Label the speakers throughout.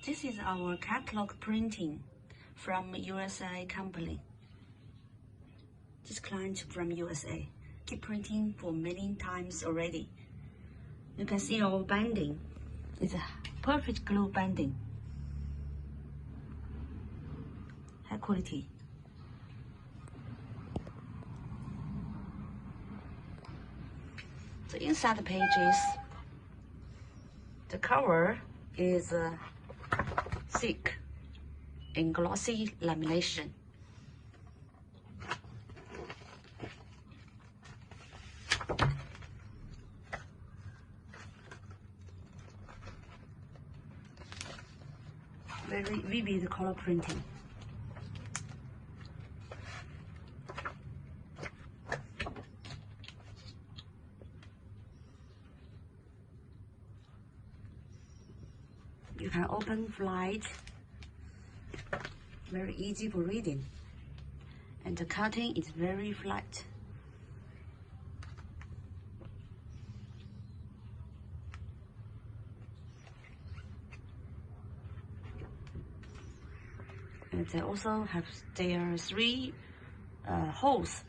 Speaker 1: This is our catalog printing from USA company. This client from USA keep printing for many times already. You can see our binding. It's a perfect glue binding. High quality. The inside the pages, the cover is thick and glossy lamination. Very vivid color printing. You can open flight, very easy for reading, and the cutting is very flat. And they also have their 3 holes.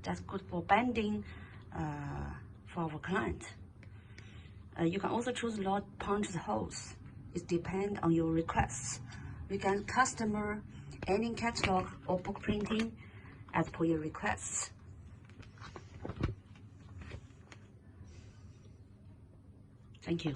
Speaker 1: That's good for bending for our client. You can also choose lot punched holes. It depends on your requests. You can customize any catalog or book printing as per your requests. Thank you.